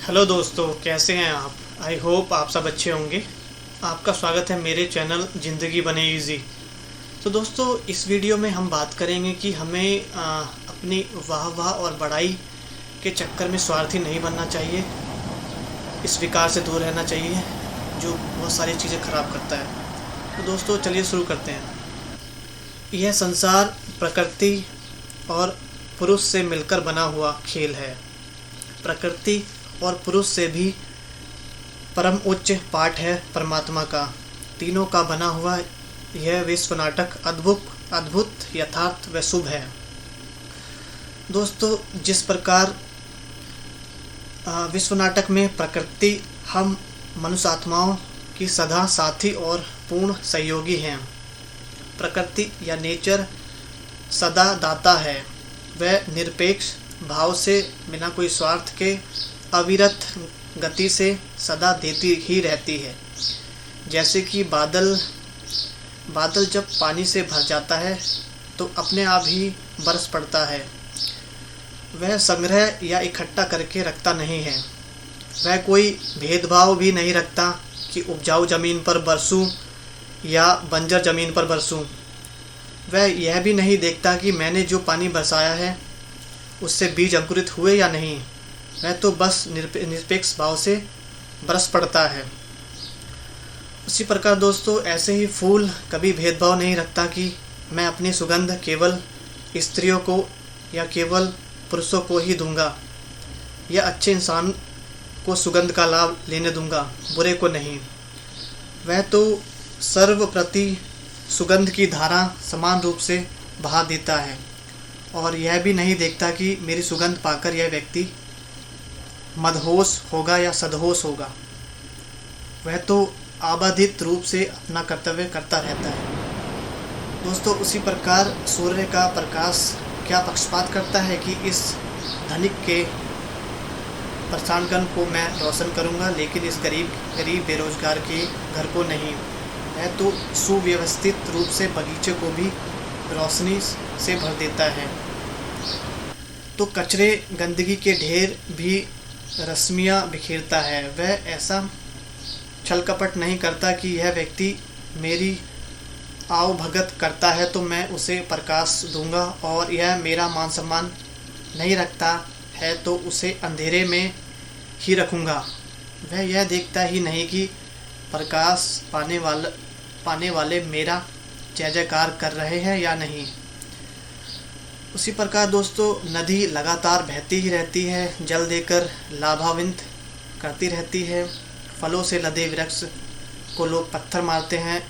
Hello दोस्तों, कैसे हैं आप। आई होप आप सब अच्छे होंगे। आपका स्वागत है मेरे चैनल ज़िंदगी बने इजी। तो दोस्तों, इस वीडियो में हम बात करेंगे कि हमें अपनी वाह और बड़ाई के चक्कर में स्वार्थी नहीं बनना चाहिए। इस विकार से दूर रहना चाहिए जो बहुत सारी चीज़ें ख़राब करता है। तो दोस्तों, चलिए शुरू करते हैं। यह संसार प्रकृति और पुरुष से मिलकर बना हुआ खेल है। प्रकृति और पुरुष से भी परम उच्च पाठ है परमात्मा का। तीनों का बना हुआ यह विश्व नाटक अद्भुत, यथार्थ व शुभ है। दोस्तों, जिस प्रकार विश्व नाटक में प्रकृति हम मनुष्य आत्माओं की सदा साथी और पूर्ण सहयोगी हैं। प्रकृति या नेचर सदा दाता है। वह निरपेक्ष भाव से बिना कोई स्वार्थ के अविरत गति से सदा देती ही रहती है। जैसे कि बादल जब पानी से भर जाता है तो अपने आप ही बरस पड़ता है। वह संग्रह या इकट्ठा करके रखता नहीं है। वह कोई भेदभाव भी नहीं रखता कि उपजाऊ ज़मीन पर बरसूं या बंजर ज़मीन पर बरसूं। वह यह भी नहीं देखता कि मैंने जो पानी बरसाया है उससे बीज अंकुरित हुए या नहीं। वह तो बस निरपेक्ष भाव से बरस पड़ता है। उसी प्रकार दोस्तों, ऐसे ही फूल कभी भेदभाव नहीं रखता कि मैं अपनी सुगंध केवल स्त्रियों को या केवल पुरुषों को ही दूंगा, या अच्छे इंसान को सुगंध का लाभ लेने दूंगा, बुरे को नहीं। वह तो सर्वप्रति सुगंध की धारा समान रूप से बहा देता है और यह भी नहीं देखता कि मेरी सुगंध पाकर यह व्यक्ति मदहोश होगा या सदहोश होगा। वह तो आबाधित रूप से अपना कर्तव्य करता रहता है। दोस्तों, उसी प्रकार सूर्य का प्रकाश क्या पक्षपात करता है कि इस धनिक के परेशानगण को मैं रोशन करूंगा, लेकिन इस गरीब बेरोजगार के घर को नहीं। वह तो सुव्यवस्थित रूप से बगीचे को भी रोशनी से भर देता है। तो कचरे गंदगी के ढेर भी रश्मियाँ बिखेरता है। वह ऐसा छल कपट नहीं करता कि यह व्यक्ति मेरी आवभगत करता है तो मैं उसे प्रकाश दूंगा, और यह मेरा मान सम्मान नहीं रखता है तो उसे अंधेरे में ही रखूँगा। वह यह देखता ही नहीं कि प्रकाश पाने वाले मेरा जय जयकार कर रहे हैं या नहीं। उसी प्रकार दोस्तों, नदी लगातार बहती ही रहती है, जल देकर लाभान्वित करती रहती है। फलों से लदे वृक्ष को लोग पत्थर मारते हैं,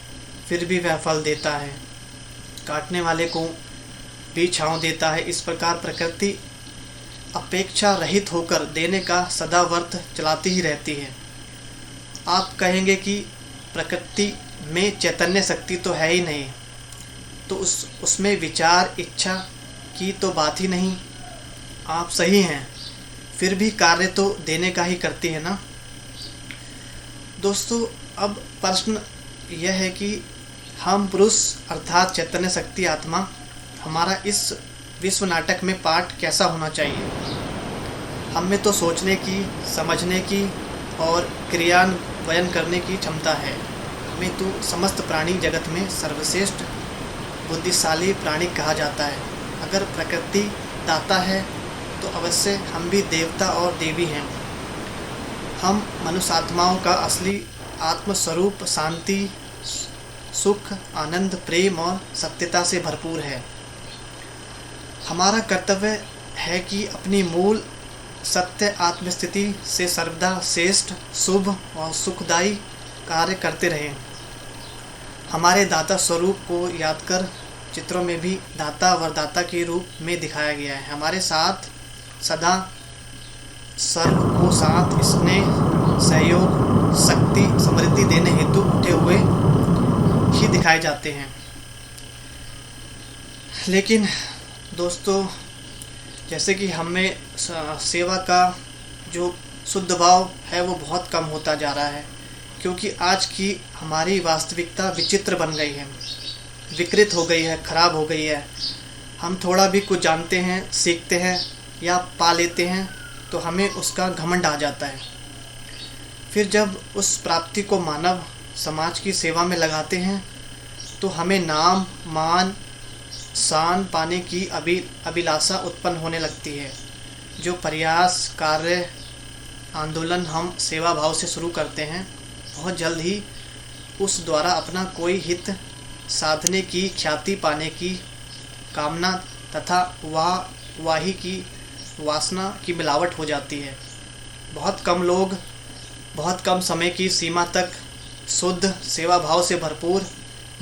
फिर भी वह फल देता है। काटने वाले को भी छांव देता है। इस प्रकार प्रकृति अपेक्षा रहित होकर देने का सदा व्रत चलाती ही रहती है। आप कहेंगे कि प्रकृति में चैतन्य शक्ति तो है ही नहीं, तो उसमें विचार इच्छा की तो बात ही नहीं। आप सही हैं, फिर भी कार्य तो देने का ही करती है ना। दोस्तों, अब प्रश्न यह है कि हम पुरुष अर्थात चैतन्य शक्ति आत्मा, हमारा इस विश्व नाटक में पाठ कैसा होना चाहिए। हम में तो सोचने की, समझने की और क्रियान्वयन करने की क्षमता है। हमें तो समस्त प्राणी जगत में सर्वश्रेष्ठ बुद्धिशाली प्राणी कहा जाता है। अगर प्रकृति दाता है तो अवश्य हम भी देवता और देवी हैं। हम मनुष्य आत्माओं का असली आत्मस्वरूप शांति, सुख, आनंद, प्रेम और सत्यता से भरपूर है। हमारा कर्तव्य है कि अपनी मूल सत्य आत्मस्थिति से सर्वदा श्रेष्ठ, शुभ और सुखदायी कार्य करते रहें। हमारे दाता स्वरूप को याद कर चित्रों में भी दाता वरदाता के रूप में दिखाया गया है। हमारे साथ सदा सर्व को साथ स्नेह, सहयोग, शक्ति, समृद्धि देने हेतु उठे हुए ही दिखाए जाते हैं। लेकिन दोस्तों, जैसे कि हमें सेवा का जो शुद्ध भाव है वो बहुत कम होता जा रहा है, क्योंकि आज की हमारी वास्तविकता विचित्र बन गई है, विकृत हो गई है, खराब हो गई है। हम थोड़ा भी कुछ जानते हैं, सीखते हैं या पा लेते हैं तो हमें उसका घमंड आ जाता है। फिर जब उस प्राप्ति को मानव समाज की सेवा में लगाते हैं तो हमें नाम, मान, शान पाने की अभिलाषा उत्पन्न होने लगती है। जो प्रयास, कार्य, आंदोलन हम सेवा भाव से शुरू करते हैं, बहुत जल्द ही उस द्वारा अपना कोई हित साधने की, ख्याति पाने की कामना तथा वाही की वासना की मिलावट हो जाती है। बहुत कम लोग बहुत कम समय की सीमा तक शुद्ध सेवा भाव से भरपूर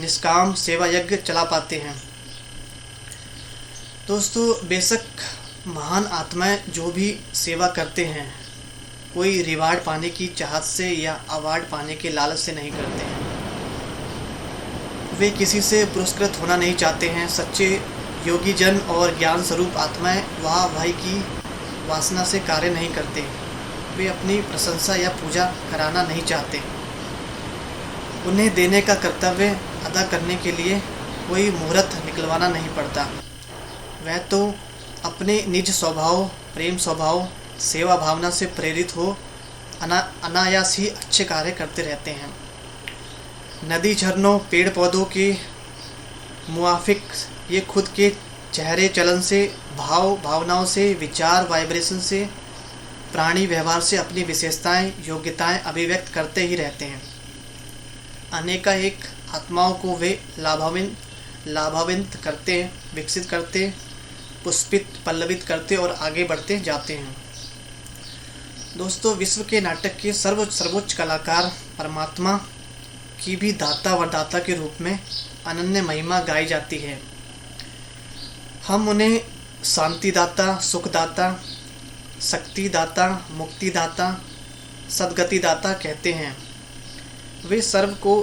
निष्काम सेवा यज्ञ चला पाते हैं। दोस्तों, बेशक महान आत्माएं जो भी सेवा करते हैं, कोई रिवार्ड पाने की चाहत से या अवार्ड पाने के लालच से नहीं करते हैं। वे किसी से पुरस्कृत होना नहीं चाहते हैं। सच्चे योगी जन और ज्ञान स्वरूप आत्माएं वाह वाही की वासना से कार्य नहीं करते। वे अपनी प्रशंसा या पूजा कराना नहीं चाहते। उन्हें देने का कर्तव्य अदा करने के लिए कोई मुहूर्त निकलवाना नहीं पड़ता। वह तो अपने निज स्वभाव, प्रेम स्वभाव, सेवा भावना से प्रेरित हो अनायास ही अच्छे कार्य करते रहते हैं। नदी, झरनों, पेड़ पौधों के मुआफिक ये खुद के चेहरे चलन से, भावनाओं से, विचार वाइब्रेशन से, प्राणी व्यवहार से अपनी विशेषताएं, योग्यताएं अभिव्यक्त करते ही रहते हैं। अनेकानेक आत्माओं को वे लाभान्वित करते, विकसित करते, पुष्पित, पल्लवित करते और आगे बढ़ते जाते हैं। दोस्तों, विश्व के नाटक के सर्वोच्च कलाकार परमात्मा की भी दाता वरदाता के रूप में अनन्य महिमा गाई जाती है। हम उन्हें शांतिदाता, सुखदाता, शक्तिदाता, मुक्तिदाता, सद्गतिदाता कहते हैं। वे सर्व को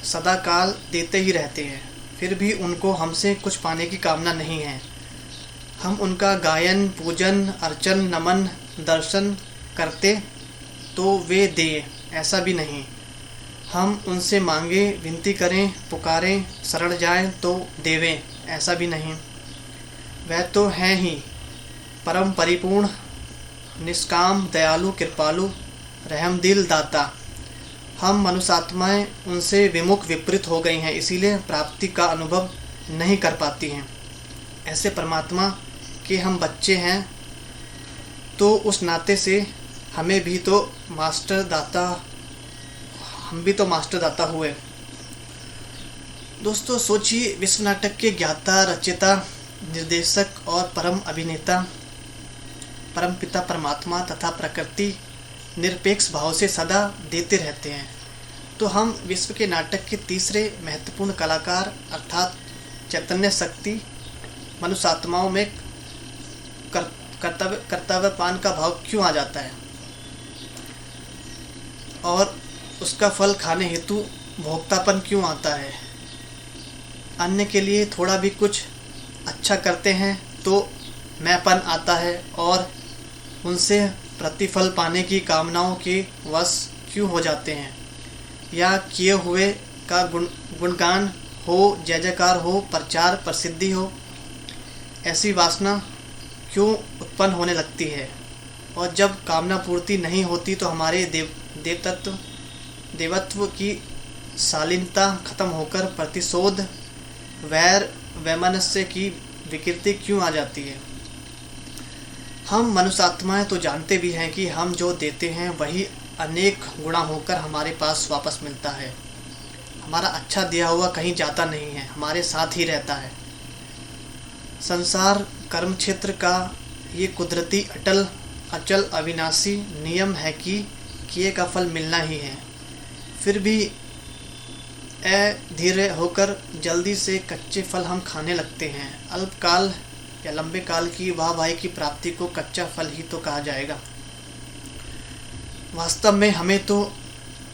सदाकाल देते ही रहते हैं, फिर भी उनको हमसे कुछ पाने की कामना नहीं है। हम उनका गायन, पूजन, अर्चन, नमन, दर्शन करते तो वे दे, ऐसा भी नहीं। हम उनसे मांगे, विनती करें, पुकारें, शरण जाएं तो देवें, ऐसा भी नहीं। वह तो हैं ही परम परिपूर्ण, निष्काम, दयालु, कृपालु, रहमदिल दाता। हम मनुष्यात्माएं उनसे विमुख, विपरीत हो गई हैं, इसीलिए प्राप्ति का अनुभव नहीं कर पाती हैं। ऐसे परमात्मा के हम बच्चे हैं, तो उस नाते से हम भी तो मास्टर दाता हुए। दोस्तों, सोचिए, विश्व नाटक के ज्ञाता, रचयिता, निर्देशक और परम अभिनेता परम पिता परमात्मा तथा प्रकृति निरपेक्ष भाव से सदा देते रहते हैं, तो हम विश्व के नाटक के तीसरे महत्वपूर्ण कलाकार अर्थात चैतन्य शक्ति मनुष्यात्माओं में कर्तव्यपान का भाव क्यों आ जाता है और उसका फल खाने हेतु भोक्तापन क्यों आता है। अन्य के लिए थोड़ा भी कुछ अच्छा करते हैं तो मैंपन आता है और उनसे प्रतिफल पाने की कामनाओं के वश क्यों हो जाते हैं, या किए हुए का गुणगान हो, जय जयकार हो, प्रचार प्रसिद्धि हो, ऐसी वासना क्यों उत्पन्न होने लगती है। और जब कामना पूर्ति नहीं होती तो हमारे देवत्व की शालीनता खत्म होकर प्रतिशोध, वैर, वैमनस्य की विकृति क्यों आ जाती है। हम मनुष्यात्माएं तो जानते भी हैं कि हम जो देते हैं वही अनेक गुणा होकर हमारे पास वापस मिलता है। हमारा अच्छा दिया हुआ कहीं जाता नहीं है, हमारे साथ ही रहता है। संसार कर्म क्षेत्र का ये कुदरती अचल अविनाशी नियम है कि किए का फल मिलना ही है। फिर भी धीरे होकर जल्दी से कच्चे फल हम खाने लगते हैं। अल्पकाल या लंबे काल की वाहवाही की प्राप्ति को कच्चा फल ही तो कहा जाएगा। वास्तव में हमें तो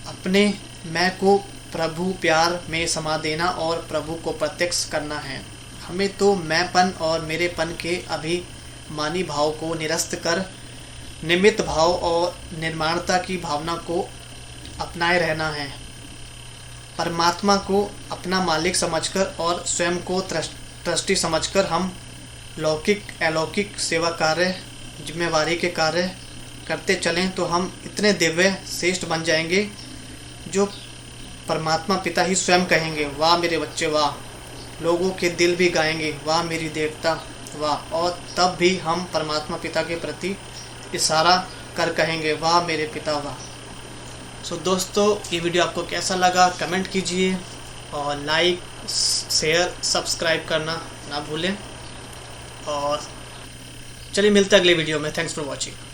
अपने मैं को प्रभु प्यार में समा देना और प्रभु को प्रत्यक्ष करना है। हमें तो मैंपन और मेरेपन के अभिमानी भाव को निरस्त कर निमित्त भाव और निर्माणता की भावना को अपनाए रहना है। परमात्मा को अपना मालिक समझकर और स्वयं को ट्रस्टी समझकर हम लौकिक अलौकिक सेवा कार्य जिम्मेवारी के कार्य करते चलें तो हम इतने दिव्य श्रेष्ठ बन जाएंगे जो परमात्मा पिता ही स्वयं कहेंगे, वाह मेरे बच्चे वाह। लोगों के दिल भी गाएंगे, वाह मेरी देवता वाह। और तब भी हम परमात्मा पिता के प्रति इशारा कर कहेंगे, वाह मेरे पिता वाह। सो दोस्तों, ये वीडियो आपको कैसा लगा कमेंट कीजिए और लाइक शेयर सब्सक्राइब करना ना भूलें। और चलिए मिलते हैं अगले वीडियो में। Thanks for watching.